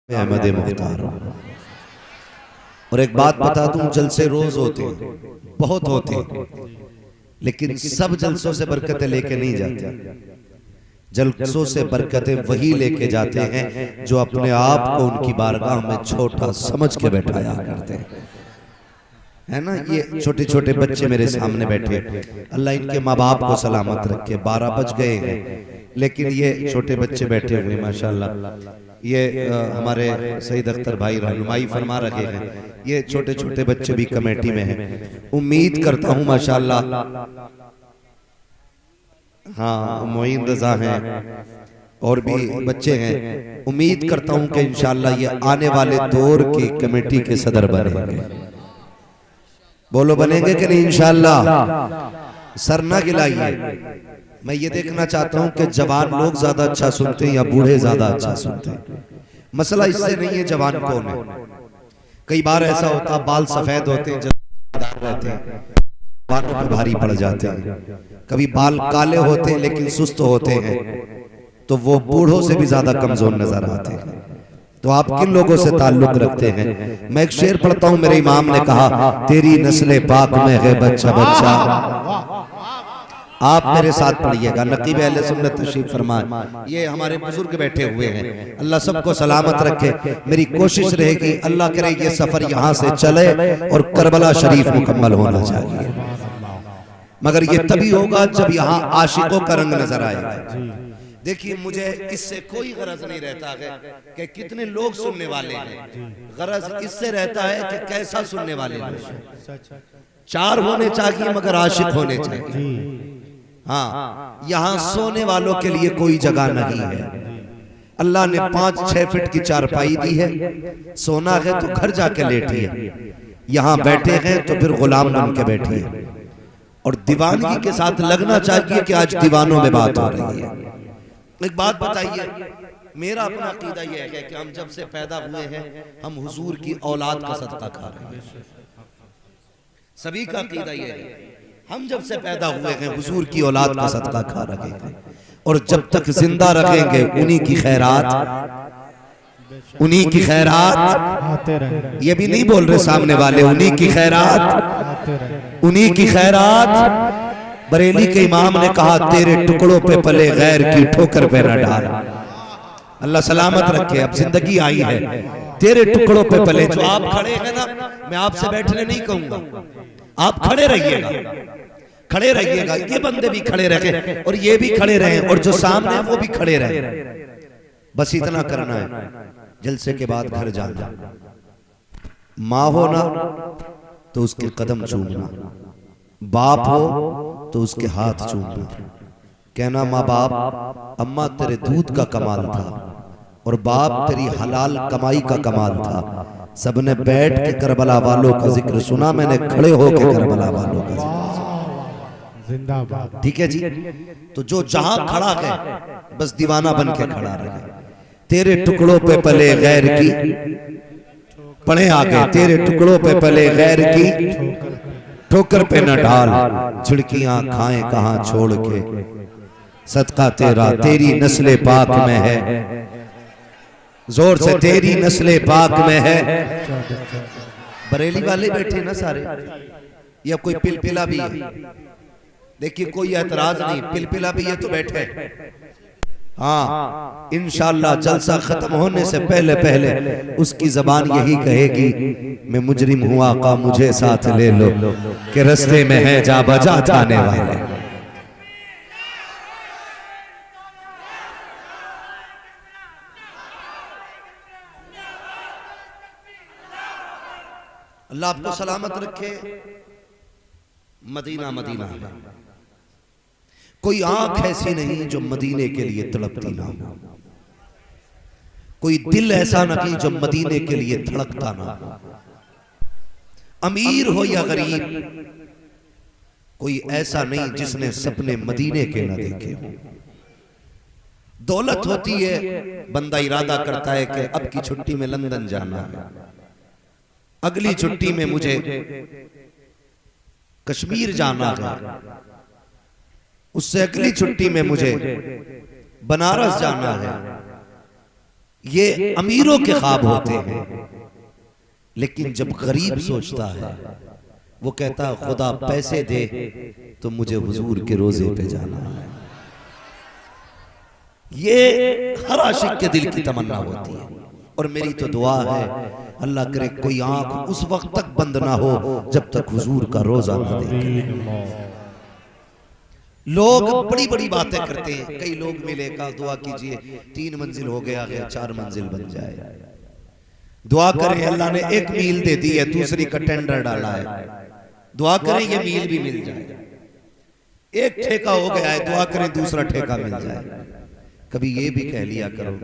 अहमद मुख्तार। और एक बात बता दूं, जलसे रोज होते हैं, बहुत होते हैं, लेकिन सब जलसों से बरकतें लेके नहीं जाते। जलसों से बरकतें वही लेके जाते हैं जो अपने आप को उनकी बारगाह में छोटा समझ के बैठाया करते हैं, है ना। ये छोटे छोटे बच्चे मेरे सामने बैठे, अल्लाह इनके माँ बाप को सलामत रखे। 12 बज गए हैं, लेकिन ये छोटे बच्चे बैठे हुए माशाल्लाह। ये हमारे सईद अख्तर भाई रहनुमाई फरमा रहे हैं। ये छोटे छोटे बच्चे भी कमेटी में हैं। उम्मीद करता हूँ माशाल्लाह, हाँ मोइन रजा हैं और भी बच्चे हैं। उम्मीद करता हूँ कि इंशाल्लाह ये आने वाले दौर की कमेटी के सदर बनेंगे। बोलो बनेंगे कि नहीं इंशाल्लाह। सर ना गिलाइए। मैं ये देखना चाहता हूं कि जवान लोग ज्यादा अच्छा सुनते हैं या बूढ़े ज्यादा अच्छा सुनते हैं। मसला इससे नहीं है जवान कौन है। कई बार ऐसा होता बाल सफेद होते हैं, रहते हैं, बालों पे भारी पड़ जाते हैं। कभी बाल काले होते हैं लेकिन सुस्त होते हैं, तो वो बूढ़ों से भी ज्यादा कमजोर नजर आते हैं। तो आप किन लोगों से ताल्लुक रखते हैं? मैं एक शेर पढ़ता हूं, मेरे इमाम ने कहा, तेरी नस्ले पाक में है बच्चा बच्चा। आप मेरे साथ पढ़िएगा। नकीब अहले सुन्नत तशरीफ फरमाए। ये हमारे बुजुर्ग बैठे हुए हैं, अल्लाह सबको सलामत रखे। मेरी कोशिश रहेगी, अल्लाह करे ये सफर यहाँ से चले और करबला शरीफ मुकम्मल होना चाहिए। मगर ये तभी होगा जब यहाँ आशिकों का रंग नजर आएगा। देखिए, मुझे इससे कोई गरज नहीं रहता है कि कितने लोग सुनने वाले हैं। गरज इससे रहता है कि कैसा सुनने वाले लोग। 4 होने चाहिए मगर आशिक होने चाहिए। हाँ, यहाँ सोने वालों के लिए कोई जगह नहीं है। अल्लाह ने 5-6 फीट की चारपाई दी है। सोना है तो घर जाके लेटिए, यहाँ बैठे हैं तो फिर गुलाम बन के बैठिए। और दीवानगी के साथ लगना चाहिए कि आज दीवानों में बात हो रही है। एक बात बताइए, मेरा अपना अकीदा यह है कि हम जब से पैदा हुए हैं हम हुजूर की औलाद का सदका खा रहे हैं। सभी का अकीदा यह है, हम जब से पैदा हुए हैं हुजूर की औलाद का सदका खा रहे हैं। और जब तक जिंदा रखेंगे उन्हीं की खैरात, उन्हीं की खैरात। ये भी नहीं बोल रहे सामने वाले, उन्हीं की खैरात, उन्हीं की खैरात। बरेली के इमाम ने कहा, तेरे टुकड़ों पे पले गैर की ठोकर पे न डाल। अल्लाह सलामत रखे। अब जिंदगी आई है, तेरे टुकड़ों पे पले। जो आप खड़े हैं ना, मैं आपसे बैठने नहीं कहूंगा, आप खड़े रहिएगा, खड़े रहिएगा। ये बंदे भी खड़े रहे और ये भी खड़े रहे और जो सामने है वो भी खड़े रहे। बस इतना करना है। जलसे के बाद घर जाना, माँ हो ना तो उसके कदम चूमना, बाप हो तो उसके हाथ चूमना। कहना, माँ बाप, अम्मा तेरे दूध का कमाल था और बाप तेरी हलाल कमाई का कमाल था। सबने बैठ के करबला वालों का जिक्र सुना, मैंने खड़े होकर करबला वालों का जिक्र। जिंदाबाद। ठीक है जी। तो जो जहां खड़ा है बस दीवाना बन के खड़ा रहे। तेरे टुकड़ों पे पले गैर की, पढ़े आगे, तेरे टुकड़ों पे पले गैर की ठोकर पे न ढाल। झिड़कियां खाएं कहां छोड़ के, सदका तेरा तेरी नस्ले पाक में है। जोर से, तेरी नस्ले पाक में है। बरेली वाले बैठे ना सारे, या कोई पिलपिला भी है? देखिए कोई ऐतराज नहीं, पिलपिला भी है तो बैठे। हाँ, इंशाअल्लाह जलसा खत्म होने से पहले पहले उसकी जबान यही कहेगी, मैं मुजरिम हूँ आका मुझे साथ ले लो, कि रस्ते में है जा बजा जाने वाले। अल्लाह आपको सलामत रखे। मदीना मदीना है, कोई आंख ऐसी नहीं जो मदीने के लिए तड़पती ना हो, कोई दिल ऐसा नहीं जो मदीने के लिए धड़कता ना हो। अमीर हो या गरीब, कोई ऐसा नहीं जिसने सपने मदीने के ना देखे हो। दौलत होती है, बंदा इरादा करता है कि अब की छुट्टी में लंदन जाना है, अगली छुट्टी में मुझे कश्मीर जाना है, उससे अगली छुट्टी में मुझे बनारस जाना है, ये अमीरों के ख्वाब होते हैं, लेकिन जब गरीब सोचता है वो कहता है खुदा पैसे दे तो मुझे हुजूर के रोजे पे जाना है। ये हर आशिक के दिल की तमन्ना होती है। और मेरी तो दुआ है अल्लाह करे कोई आंख उस वक्त तक बंद ना हो जब तक हुजूर का रोजा ना देखे। लोग बड़ी बड़ी बातें करते हैं, कई लोग मिले कहा दुआ कीजिए 3 मंजिल हो गया है 4 मंजिल बन जाए। दुआ करें अल्लाह ने 1 मील दे दी है, दूसरी का टेंडर डाला है, दुआ करें ये मील भी मिल जाए। 1 ठेका हो गया है, दुआ करें दूसरा ठेका मिल जाए। कभी ये भी कह लिया करो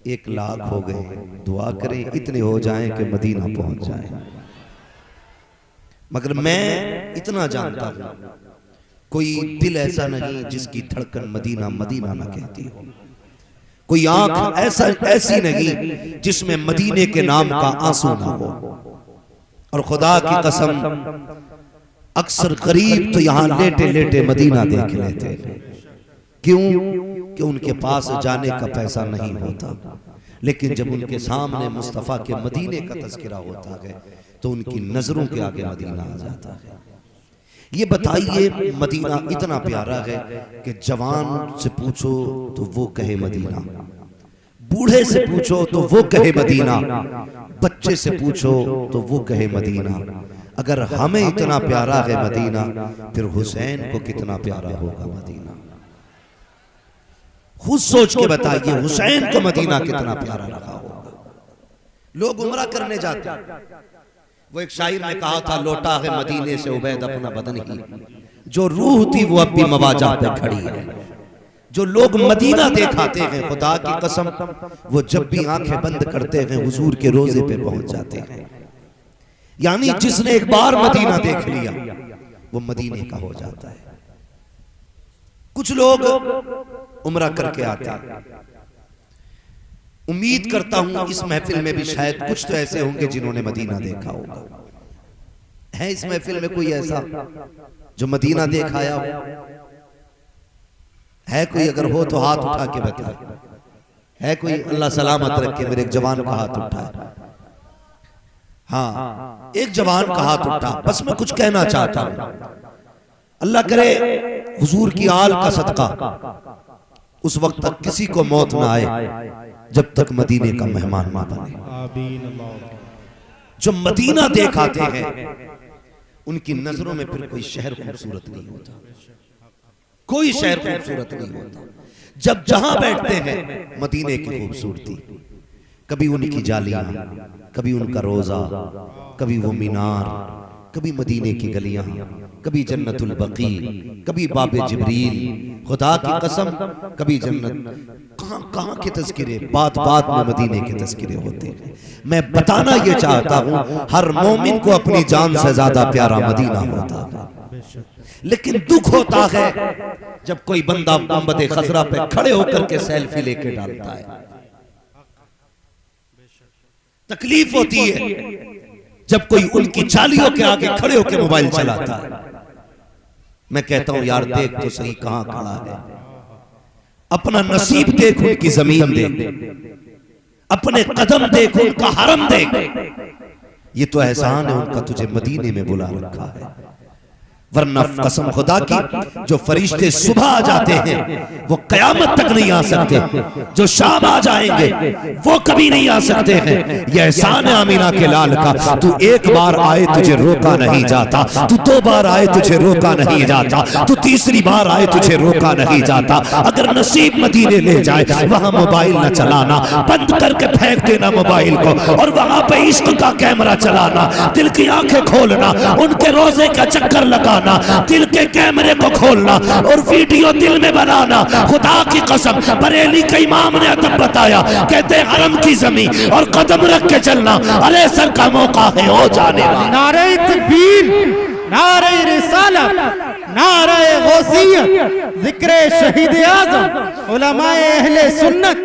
1 लाख हो गए, दुआ करें इतने हो जाएं कि मदीना पहुंच जाए। मगर मैं इतना जानता हूं कोई दिल ऐसा नहीं जिसकी धड़कन मदीना मदीना ना कहती हो, कोई आंख ऐसी नहीं जिसमें मदीने के नाम का आंसू ना हो। और खुदा की कसम अक्सर गरीब तो यहां लेटे लेटे मदीना देख लेते। क्यों? कि उनके पास जाने का पैसा नहीं होता, लेकिन जब उनके सामने मुस्तफा के मदीने का तज़किरा होता है तो उनकी नजरों के आगे मदीना आ जाता है। ये बताइए मदीना इतना प्यारा है कि जवान से पूछो तो वो कहे मदीना, बूढ़े से पूछो तो वो कहे मदीना, बच्चे से पूछो तो वो कहे मदीना। अगर हमें इतना प्यारा है मदीना, फिर हुसैन को कितना प्यारा होगा मदीना। खुद सोच के बताइए हुसैन को मदीना कितना प्यारा लगा होगा। लोग उम्रा करने जाते हैं, वो एक शायर ने कहा था लौटा है मदीने से उबैद अपना बदन ही, जो रूह थी वो अब भी मवाजा पे खड़ी है। जो लोग मदीना देखाते हैं खुदा की कसम वो जब भी आंखें बंद करते हैं हुजूर के रोजे पे पहुंच जाते हैं। यानी जिसने एक बार मदीना देख लिया वो मदीने का हो जाता है। कुछ लोग उम्रा करके आते हैं, उम्मीद करता हूं इस महफिल में भी शायद कुछ तो ऐसे होंगे जिन्होंने मदीना देखा होगा। है इस महफिल में कोई ऐसा जो मदीना देखाया हो? है कोई? अगर हो तो हाथ उठा के बताए। है कोई? अल्लाह सलामत रखे। मेरे एक जवान का हाथ उठा है। हाँ, एक जवान का हाथ उठा। बस मैं कुछ कहना चाहता हूं, अल्लाह करे हुजूर की आल का सदका उस वक्त तक किसी को मौत ना आए जब तक मदीने का मेहमान ना बने। जो मदीना देखाते हैं उनकी नजरों में फिर कोई शहर खूबसूरत नहीं होता, कोई शहर खूबसूरत नहीं होता। जब जहां बैठते हैं मदीने की खूबसूरती, कभी उनकी जालियां, कभी उनका रोजा, कभी वो मीनार, कभी मदीने की गलियां, कभी जन्नतुल बकी, कभी बाबे जिब्रील, खुदा की कसम कभी जन्नत। कहां कहां के तज़किरे, बात बात में मदीने के तज़किरे होते हैं। मैं बताना ये चाहता हूं हर मोमिन को अपनी जान से ज्यादा प्यारा मदीना होता है। लेकिन दुख होता है जब कोई बंदा गुंबद खजरा पे खड़े होकर के सेल्फी लेके डालता है। तकलीफ होती है जब कोई उनकी जालियों के आगे खड़े होकर मोबाइल चलाता है। मैं कहता हूं यार देख तो सही कहां खड़ा है, अपना नसीब देख, उनकी जमीन देख, अपने कदम देख, उनका हरम देख। ये तो एहसान है उनका तुझे मदीने में बुला रखा है। वरना कसम खुदा की जो फरिश्ते सुबह आ जाते हैं वो कयामत तक नहीं आ सकते, जो शाम आ जाएंगे वो कभी नहीं आ सकते हैं। यह एहसान है आमीना के लाल का। तू एक बार आए तुझे रोका नहीं जाता, तू 2 बार आए तुझे रोका नहीं जाता, तू तीसरी बार आए तुझे रोका नहीं जाता। अगर नसीब मदीने ले जाए वहां मोबाइल न चलाना, बंद करके फेंक देना मोबाइल को, और वहां पे इश्क का कैमरा चलाना, दिल की आंखें खोलना, उनके रोजे का चक्कर लगाना, दिल के कैमरे को खोलना और वीडियो दिल में बनाना। खुदा की कसम बरेली के इमाम ने अदब बताया, कहते हरम की जमीन और कदम रख के चलना अरे सर का मौका है हो जाने वाला। नारे तकबीर, नारे रिसालत, नारे गौसियत, जिक्र शहीद आज़म, उलमाए अहले सुन्नत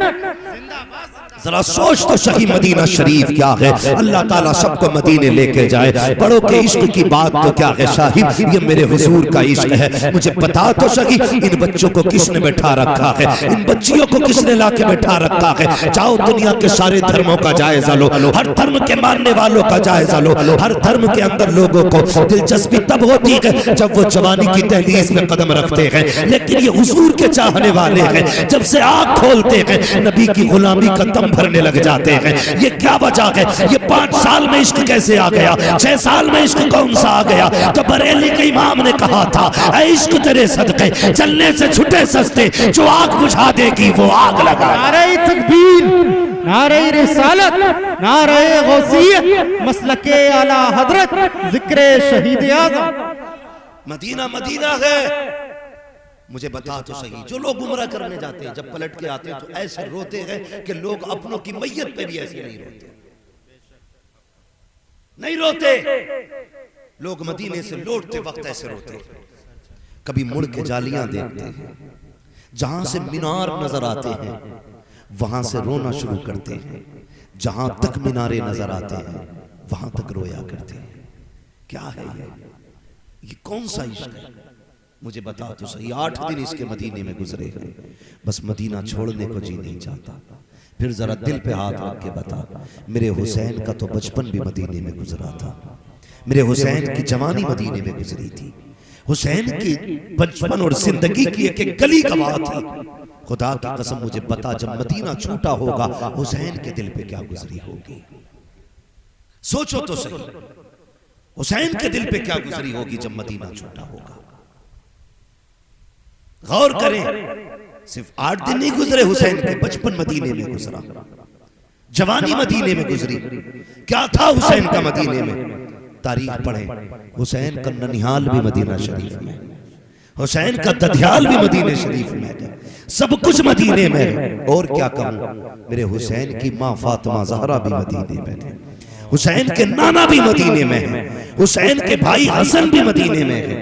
जरा सोच तो सही मदीना शरीफ क्या है। अल्लाह ताला सबको मदीने लेके जाए। बड़ों के इश्क की बात तो क्या है शाहिद, ये मेरे हुजूर का इश्क है। मुझे बता तो सही इन बच्चों को किसने बैठा रखा है, इन बच्चियों को किसने लाके बैठा रखा है। जाओ दुनिया के सारे धर्मों का जायजा लो, हर धर्म के मानने वालों का जायजा लो। हर धर्म के अंदर लोगों को दिलचस्पी तब होती है जब वो जवानी की दहलीज में कदम रखते हैं, लेकिन ये हुजूर के चाहने वाले हैं जब से आँख खोलते हैं नबी की गुलामी का दम भरने लग जाते हैं। ये क्या वजह है? ये 5 साल में इश्क कैसे आ गया? 6 साल में इश्क कौन सा आ गया? तो बरेली के इमाम ने कहा था, ऐ इश्क तेरे सदके चलने से छुटे सस्ते, जो आग बुझा देगी वो आग लगा। नारे तकबीर, नारे रिसालत, नारे गौसियत, मसलके आला हजरत, जिक्रे शहीद आज़म। मदीना मदीना है। मुझे बता तो सही, जो लोग उम्रा करने जाते हैं जब पलट के आते हैं तो ऐसे रोते हैं कि लोग अपनों की मैयत पे भी ऐसे नहीं रोते, नहीं रोते। लोग मदीने से लौटते वक्त ऐसे रोते हैं। कभी मुड़ के जालियां देखते हैं, जहां से मीनार नजर आते हैं वहां से रोना शुरू करते हैं, जहां तक मीनारे नजर आते हैं वहां तक रोया करते हैं। क्या है ये कौन सा इश्क है? मुझे बता तो सही। 8 दिन इसके मदीने में गुजरे हैं, बस मदीना छोड़ने को जी नहीं चाहता। फिर जरा दिल पे हाथ रख के बता, मेरे हुसैन का तो बचपन भी मदीने में गुजरा था, मेरे हुसैन की जवानी मदीने में गुजरी थी, हुसैन की बचपन और जिंदगी की एक गली गवाह थी। खुदा की कसम मुझे बता, जब मदीना छूटा होगा हुसैन के दिल पे क्या गुजरी होगी? सोचो तो सही, हुसैन के दिल पे क्या गुजरी होगी जब मदीना छूटा होगा? गौर करें, सिर्फ 8 दिन नहीं गुजरे हुसैन के, बचपन मदीने में गुजरा, जवानी मदीने में गुजरी। क्या था हुसैन का मदीने में? तारीख पढ़ें, हुसैन का ननिहाल भी मदीना शरीफ में, हुसैन का दधियाल भी मदीने शरीफ में है, सब कुछ मदीने में है। और क्या कहूं, मेरे हुसैन की माँ फातिमा ज़हरा भी मदीने में है, हुसैन के नाना भी मदीने में है, हुसैन के भाई हसन भी मदीने में है,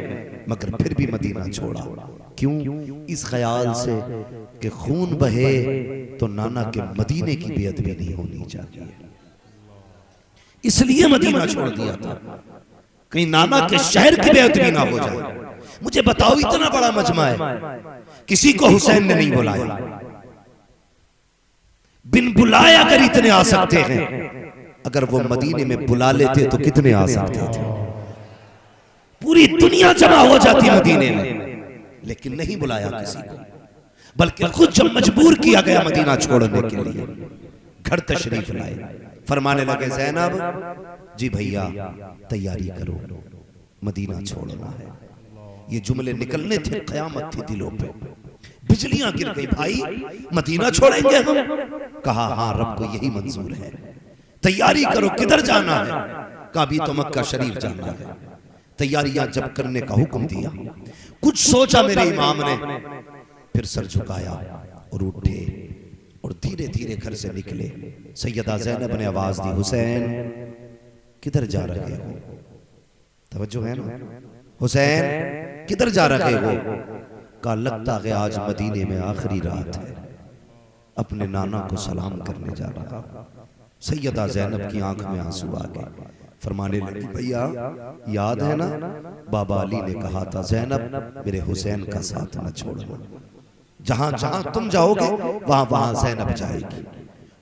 मगर फिर भी मदीना छोड़ा। क्यों? इस ख्याल से कि खून बहे तो नाना के मदीने की बेअदबी नहीं होनी चाहिए, इसलिए मदीना छोड़ दिया था, कहीं नाना के शहर की बेअदबी ना हो जाए। मुझे बताओ, इतना बड़ा मजमा है, किसी को हुसैन ने नहीं बुलाया, बिन बुलाए अगर इतने आ सकते हैं, अगर वो मदीने में बुला लेते तो कितने आ सकते थे? पूरी दुनिया जमा हो जाती मदीने में, लेकिन नहीं बुलाया किसी को, बल्कि खुद जब मजबूर किया गया मदीना छोड़ने के लिए, घर तशरीफ लाए, फरमाने लगे, ज़ैनब जी भैया तैयारी करो, मदीना छोड़ना है। ये जुमले निकलने थे, क़यामत थी दिलों पे, बिजलियां गिर गई, भाई मदीना छोड़ेंगे हम? कहा हाँ, रब को यही मंजूर है, तैयारी करो। किधर जाना है? कहा भी तो मक्का शरीफ जाना है। तैयारियां जब करने का हुक्म दिया, कुछ सोचा मेरे इमाम ने, फिर सर झुकाया और उठे और धीरे धीरे घर से निकले। सैयदा ज़ैनब ने आवाज दी, हुसैन किधर जा रहे हो? तवज्जो है ना? हुसैन किधर जा रहे हो? कहा लगता है आज मदीने में आखिरी रात है, अपने नाना को सलाम करने जा रहा। सैयदा ज़ैनब की आंख में आंसू आ गए, फरमाने लगी, भैया याद है ना बाबा अली ने कहा था, ज़ैनब मेरे हुसैन का साथ न छोड़ना, जहां जहां तुम जाओगे वहां वहां ज़ैनब जाएगी।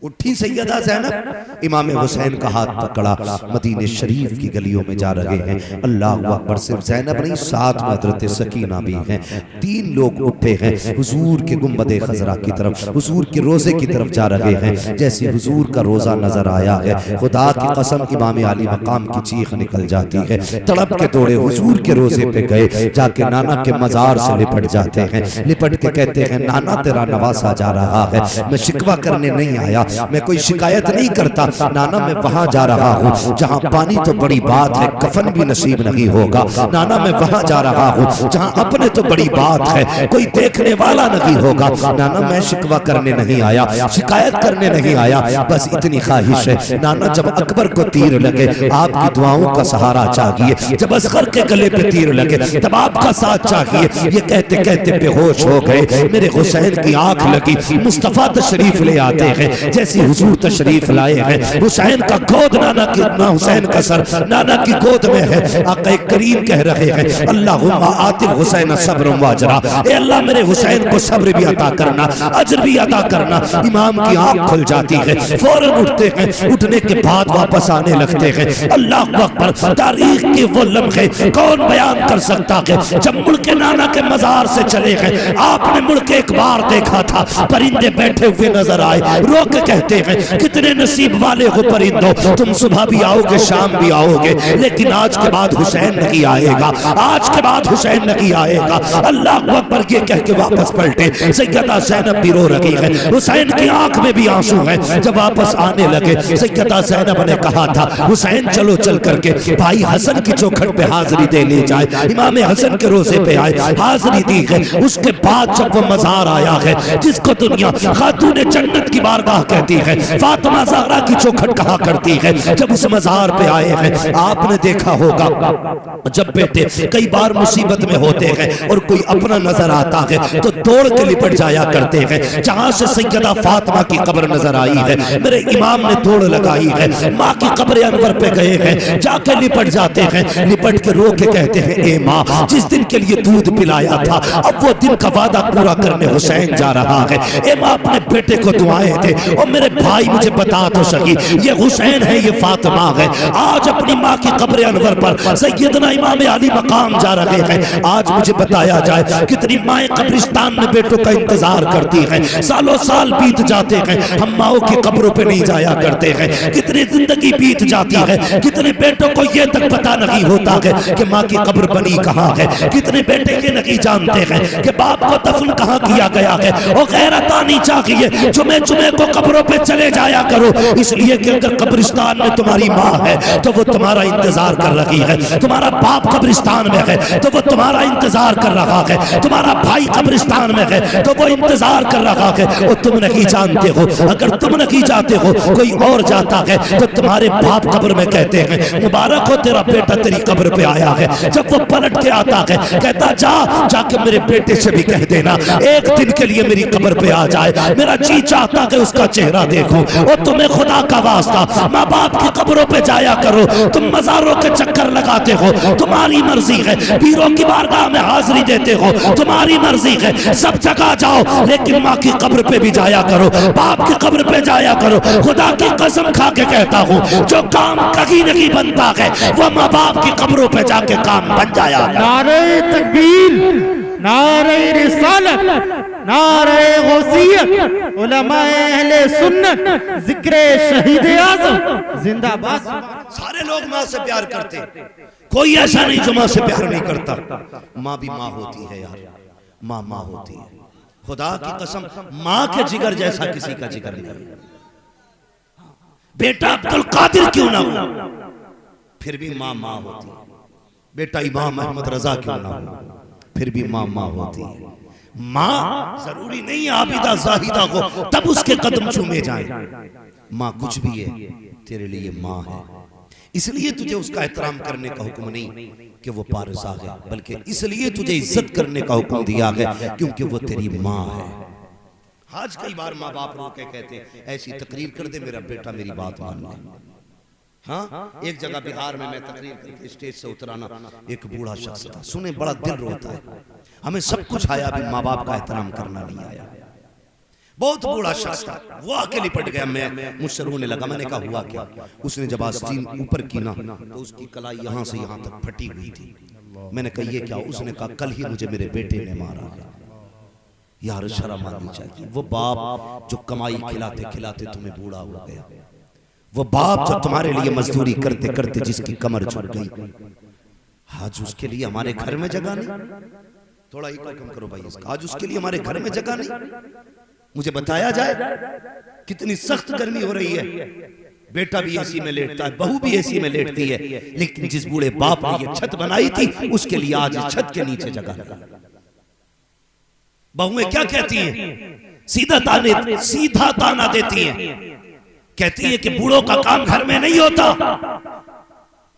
उठी सैयदा ज़ैनब, इमाम हुसैन का हाथ पकड़ा, मदीने शरीफ की गलियों में जा रहे हैं। अल्लाह अकबर। सिर्फ ज़ैनब नहीं, साथ में हज़रत सकीना भी हैं। 3 लोग उठे हैं हुजूर के गुंबदे खजरा की तरफ, हुजूर के रोजे की तरफ जा रहे हैं। जैसे हुजूर का रोजा नजर आया है, खुदा की कसम इमाम आली मकाम की चीख निकल जाती है, तड़प के दौड़े हुजूर के रोजे पे गए, जाके नाना के मजार से लिपट जाते हैं, लिपट के कहते हैं, नाना तेरा नवासा जा रहा है, मैं शिकवा करने नहीं आया, मैं कोई शिकायत नहीं करता, नाना मैं वहां जा रहा हूँ जहाँ पानी तो बड़ी बात है, कफन भी नसीब नहीं होगा, नाना मैं वहां जा रहा हूँ जहाँ अपने तो बड़ी बात है, कोई देखने वाला नहीं होगा, नाना मैं शिकवा करने नहीं आया, शिकायत करने नहीं आया, बस इतनी ख्वाहिश है। नाना जब अकबर को तीर लगे आपकी दुआओं का सहारा चाहिए, जब असगर के गले पे तीर लगे तब आपका साथ चाहिए। ये कहते कहते बेहोश हो गए, मेरे हुसैन की आंख लगी, मुस्तफा तशरीफ ले आते हैं, जैसी हुजूर तशरीफ लाए हैं। हुसैन का गोद नाना की ना हुसैन का सर नाना की गोद में है। आका करीम कह रहे हैं अल्लाहुम्मा आतिल हुसैन सब्र व अजरा, ए अल्लाह मेरे हुसैन को सब्र भी अता करना, अजर भी अता करना। इमाम की आंख खुल जाती है, फौरन उठते हैं, उठने के बाद वापस आने लगते हैं। अल्लाह अकबर, तारीख के वो लम्हे कौन बयान कर सकता है। जब मुड़ के नाना के मजार से चले गए, आपने मुड़ के एक बार देखा था, परिंदे बैठे हुए नजर आए, रो के कहते हैं कितने नसीब वाले हो परिंदो, तुम सुबह भी आओगे शाम भी आओगे, लेकिन आज के बाद हुसैन नहीं आएगा, आज के बाद हुसैन नहीं आएगा। अल्लाह अकबर ये कह के वापस पलटे। सैयदा ज़ैनब भी रो रही है, हुसैन की आंख में भी आंसू है। जब वापस आने लगे, सैयदा ज़ैनब ने कहा था हुसैन चलो चल करके भाई हसन की चौखट पे हाजिरी दे ले जाए। इमाम हसन के रोजे पे आए, हाजिरी दी है। उसके बाद जब वो मजार आया है जिसको दुनिया खातूने जन्नत की बारगाह कहती है, फातिमा ज़हरा की चौखट कहा करती है, जब उस मजार पे आए हैं आपने देखा होगा जब बेटे कई बार मुसीबत में होते हैं और कोई अपना नजर आता है तो दौड़ के लिपट जाया करते हैं। जहां से सैयदा फातिमा की कब्र नजर आई है, मेरे इमाम ने दौड़ लगाई है, माँ की कब्र अनवर पे गए हैं, जाके लिपट जाते हैं, लिपट के रो के कहते हैं ए माँ, जिस दिन के लिए दूध पिलाया था अब वो दिन का वादा पूरा करने हुसैन जा रहा है। ए माँ अपने बेटे को दुआएं दे और मेरे भाई मुझे बता तो सही ये हुसैन है ये फातिमा है। आज अपनी माँ की कब्र अनवर पर सैयदना इमाम अली मकाम जा रहे हैं। आज मुझे बताया जाए कितनी माएँ कब्रिस्तान में बेटों का इंतजार करती हैं, सालों साल बीत जाते हैं, हम माओ की कब्रों पे नहीं जाया करते हैं। कितनी जिंदगी बीत जाती है, कितने बेटों को ये तक पता नहीं होता है कि माँ की कब्र बनी कहाँ है। कितने बेटे ये नहीं जानते हैं कि बाप को दफन कहाँ किया गया है। और गैरत आनी चाहिए, जुमे जुमे को कब्रों पे चले जाया करो, इसलिए कि अगर कब्रिस्तान में तुम्हारी माँ है तो वो तुम्हारा इंतजार कर रही है, तुम्हारा बाप कब्रिस्तान में है तो वो तुम्हारा इंतजार कर रहा है, तुम्हारा भाई कब्रिस्तान में है तो वो इंतजार कर रहा है। और तुम नहीं जानते हो, अगर तुम नहीं जाते हो कोई और जाता है तो तुम्हारे बाप कब्र में कहते हैं मुबारक हो तेरा बेटा तेरी कब्र पे आया है। जब वो पलट के आता है कहता जाके मेरे बेटे से भी कह देना एक दिन के लिए मेरी कब्र पे आ जाए, मेरा जी चाहता है उसका चेहरा देखूं। और तुम्हें खुदा का वास्ता माँ बाप की कब्रों पे जाया करो, तुम मजारों के चक्कर लगाते हो, तुम्हारी मर्जी है, पीरों की बारगाह में हाजिरी देते हो, तुम्हारी मर्जी है, सब जगह जाओ, लेकिन माँ की कब्र पे भी जाया करो, बाप की कब्र पे जाया करो। खुदा की कसम खा के कहता हूँ जो काम कहीं नहीं बनता है वो माँ बाप की कब्रों पे जाके काम बन जाया। नारे तकबीर, नारे रिसालत, नारे गौसियत, उलमाए अहले सुन्नत, जिक्रे शहीद आज़म जिंदाबाद। सारे लोग माँ से प्यार करते, कोई ऐसा नहीं जो माँ से प्यार नहीं करता। माँ भी माँ होती है यार, माँ माँ होती है। खुदा की कसम माँ के जिगर जैसा किसी का जिगर नहीं। बेटा अब्दुल कादिर क्यों ना हो फिर भी माँ माँ होती है, बेटा इमाम अहमद रजा क्यों ना हो फिर भी माँ माँ होती है। माँ जरूरी नहीं आबिदा जाहिदा हो तब उसके कदम चूमे जाए, माँ कुछ भी है तेरे लिए माँ है। इसलिए तुझे उसका एहतराम करने का हुक्म नहीं कि वो पारसा है, बल्कि इसलिए तुझे इज्जत करने का हुक्म दिया है क्योंकि वो तेरी माँ है। आज कई बार माँ बाप रो के कहते हैं ऐसी तकरीर कर दे मेरा बेटा मेरी बात मान ले। हाँ, एक जगह बिहार में मैं तकरीर करके स्टेज से उतराना, एक बूढ़ा शख्स था, सुने बड़ा दिल रोता है, हमें सब कुछ आया भी माँ बाप का एहतराम करना नहीं आया। बहुत बूढ़ा शख्स था, वो आके लिपट गया, मैं मुझसे रोने लगा। मैंने कहा हुआ क्या? उसने जब आस्तीन ऊपर की ना तो उसकी कलाई यहाँ से यहाँ तक फटी हुई थी। मैंने कहा ये क्या? उसने कहा कल ही मुझे मेरे बेटे ने मारा है। यार शर्म आनी चाहिए। वो बाप जो कमाई खिलाते खिलाते तुम्हें बूढ़ा हो गया, वो बाप जो तुम्हारे लिए मजदूरी करते करते जिसकी कमर झुक गई, आज उसके लिए हमारे घर में जगह नहीं। थोड़ा ही कम करो भाई इसका। आज उसके लिए हमारे घर में जगह नहीं। मुझे बताया जाए कितनी सख्त गर्मी हो रही है, बेटा भी एसी में लेटता है, बहू भी एसी में लेटती है, लेकिन जिस बूढ़े बाप ने ये छत बनाई थी उसके लिए आज छत के नीचे जगह है। बहुएं क्या कहती हैं? सीधा ताना देती हैं, कहती है कि बूढ़ों का काम घर में नहीं होता,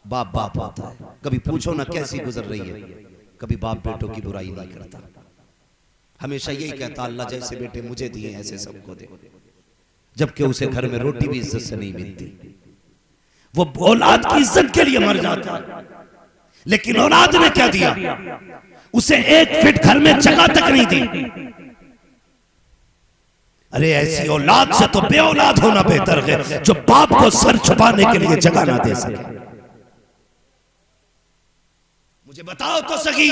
बाप बाप होता है। कभी पूछो ना कैसी गुजर रही है, कभी बाप बेटों की बुराई नहीं करता, हमेशा यही कहता अल्लाह जैसे बेटे मुझे दिए ऐसे सबको दे। जबकि उसे घर में रोटी भी इज्जत से नहीं मिलती। वो औलाद की इज्जत के लिए मर जाता है, लेकिन औलाद ने क्या दिया? उसे 1 फीट घर में जगह तक नहीं दी। अरे ऐसी औलाद से तो बे औलाद होना बेहतर है, जो बाप को सर छुपाने के लिए जगह ना दे सके। मुझे बताओ तो सही,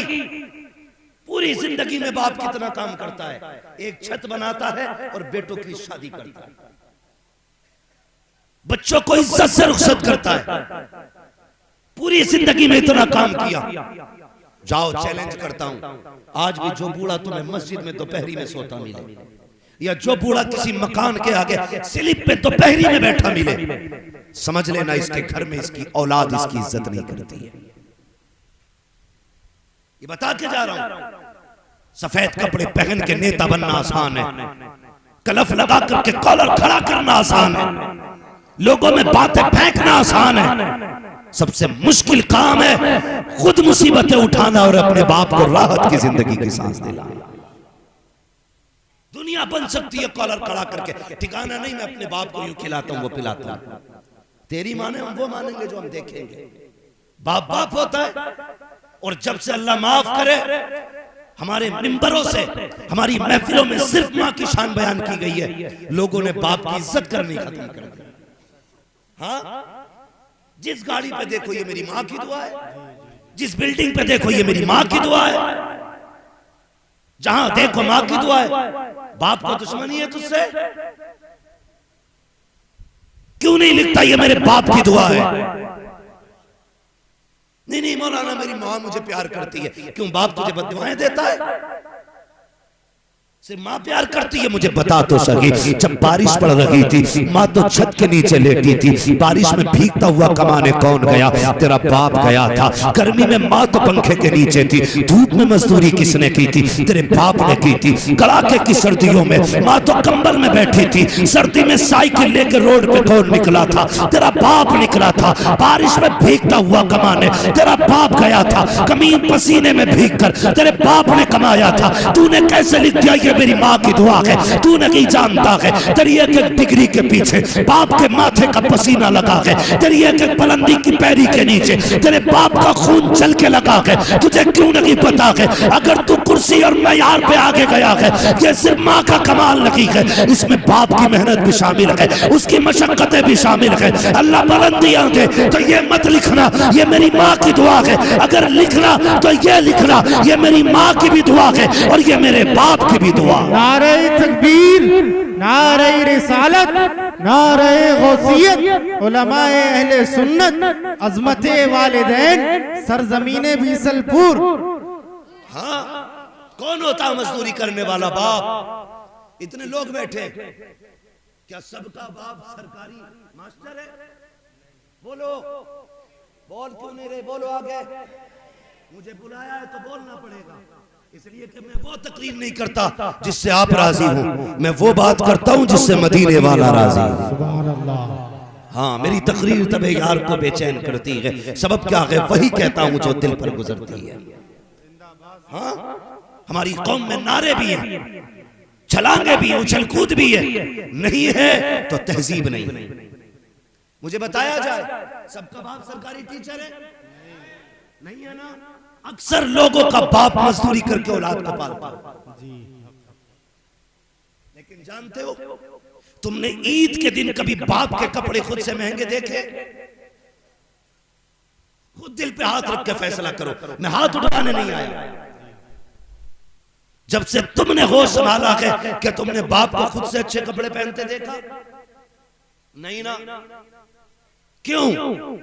पूरी जिंदगी में बाप कितना काम करता है? एक छत बनाता है और बेटों की शादी करता है, बच्चों को इज्जत से रुखसत करता है। पूरी जिंदगी में इतना काम किया। जाओ, चैलेंज करता हूं, आज भी जो बूढ़ा तुम्हें मस्जिद में दोपहरी में सोता मिले, या जो बूढ़ा किसी मकान के आगे स्लिप पे दोपहरी में बैठा मिले, समझ लेना इसके घर में इसकी औलाद इसकी इज्जत नहीं करती है। ये बता के जा रहा हूं, सफेद कपड़े पहन के नेता बनना आसान है, कलफ लगा करके कॉलर खड़ा करना आसान है, लोगों में बातें फेंकना आसान है। सबसे मुश्किल काम है खुद मुसीबतें उठाना और अपने बाप को राहत की जिंदगी की सांस दिलाना। दुनिया बन सकती है कॉलर खड़ा करके, ठिकाना नहीं मैं अपने बाप को यूं खिलाता हूं वो पिलाता हूं। तेरी माने हम वो मानेंगे जो हम देखेंगे। बाप बाप होता है, और जब से अल्लाह माफ करे हमारे मिंबरों से, हमारी महफिलों में सिर्फ मां की शान बयान की गई है, लोगों ने बाप की इज्जत करनी खत्म कर दी। हाँ, जिस गाड़ी पे देखो ये मेरी मां की दुआ है, जिस बिल्डिंग पे देखो ये मेरी मां की दुआ है, जहां देखो मां की दुआ है। बाप को दुश्मनी है तुझसे? क्यों नहीं लिखता ये मेरे बाप की दुआ है? नहीं मौलाना मेरी मां मुझे प्यार करती है। क्यों बाप तुझे बद्दुआएं देता है? सिर्फ मां प्यार करती है? मुझे बता तो सही, जब बारिश पड़ रही थी मां तो छत के नीचे लेटी थी, बारिश में भीगता हुआ कमाने कौन गया? तेरा बाप गया था। गर्मी में मां तो पंखे के नीचे थी, धूप में मजदूरी किसने की थी? तेरे बाप ने की थी। कड़ाके की सर्दियों में मां तो कंबल में बैठी थी, सर्दी में साइकिल लेकर रोड पे कौन निकला था? तेरा बाप निकला था। बारिश में भीगता हुआ कमाने तेरा बाप गया था, कमीन पसीने में भीग कर तेरे बाप ने कमाया था। तूने कैसे लिख दिया ये मेरी मां की दुआ है? तू नहीं जानता है तेरी एक एक डिग्री के पीछे बाप के माथे का पसीना लगा है, तेरी एक एक बुलंदी की पैरी के नीचे तेरे बाप का खून चल के लगा है। तुझे क्यों नहीं पता है? अगर तू कुर्सी और मयार पे आगे गया है, ये सिर्फ मां का कमाल नहीं है, इसमें बाप की मेहनत भी शामिल है, उसकी मशक्कतें भी शामिल है। अल्लाह बुलंदियां दे तो ये मत लिखना ये मेरी मां की दुआ है, अगर लिखना तो ये लिखना ये मेरी मां की भी दुआ है और ये मेरे बाप की भी दुआ। नारे तकबीर, नारे रिसालत, नारे गौसियत, उलमाए अहले सुन्नत, अज़मते वालिदैन, सरज़मीने बीसलपुर। हाँ, कौन होता मजदूरी करने वाला बाप? इतने लोग बैठे, क्या सबका बाप सरकारी मास्टर है? बोलो, बोल क्यों नहीं रहे? बोलो आगे। मुझे बुलाया है तो बोलना पड़ेगा, इसलिए कि मैं वो तकरीर नहीं करता जिससे आप राजी हो, मैं वो बात करता हूं जिससे मदीने वाला राजी हो। सुभान अल्लाह। हाँ, मेरी तकरीर तबे यार को बेचैन करती है। सबब क्या है? वही कहता हूं जो दिल पर गुजरती है। हाँ, हमारी कौम में नारे भी हैं, छलांगे भी हैं, उछल कूद भी है, नहीं है तो तहजीब नहीं है। मुझे बताया जाए सबका बाप सरकारी टीचर है? नहीं है ना। अक्सर लोगों का बाप मजदूरी करके औलाद को पालता है। लेकिन जानते हो, तुमने ईद के दिन कभी बाप के कपड़े खुद से महंगे देखे? खुद दिल पे हाथ रख के फैसला करो। मैं हाथ उठाने नहीं आया। जब से तुमने होश संभाला है कि तुमने बाप को खुद से अच्छे कपड़े पहनते देखा? नहीं ना। क्यों?